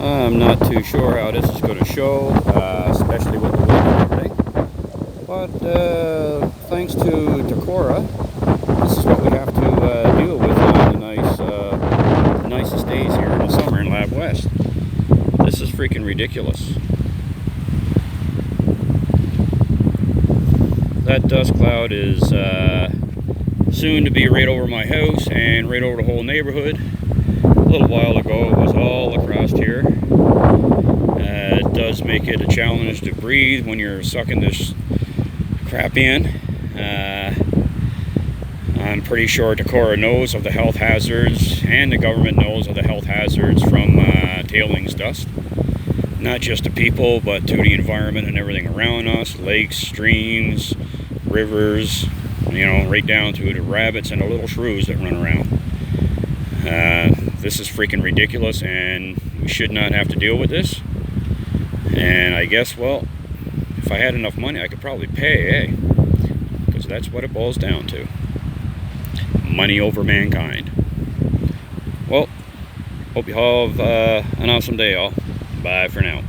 I'm not too sure how this is going to show, especially with the wind and everything. But thanks to Takora, this is what we have to deal with on the nicest days here in the summer in Lab West. This is freaking ridiculous. That dust cloud is soon to be right over my house and right over the whole neighborhood. A little while ago it was all across here. It does make it a challenge to breathe when you're sucking this crap in. I'm pretty sure Takora knows of the health hazards, and the government knows of the health hazards from tailings dust. Not just to people, but to the environment and everything around us, lakes, streams, rivers, you know, right down to the rabbits and the little shrews that run around. This is freaking ridiculous, and we should not have to deal with this. And I guess, well, if I had enough money, I could probably pay, because that's what it boils down to. Money over mankind. Well, hope you have an awesome day, all. Bye for now.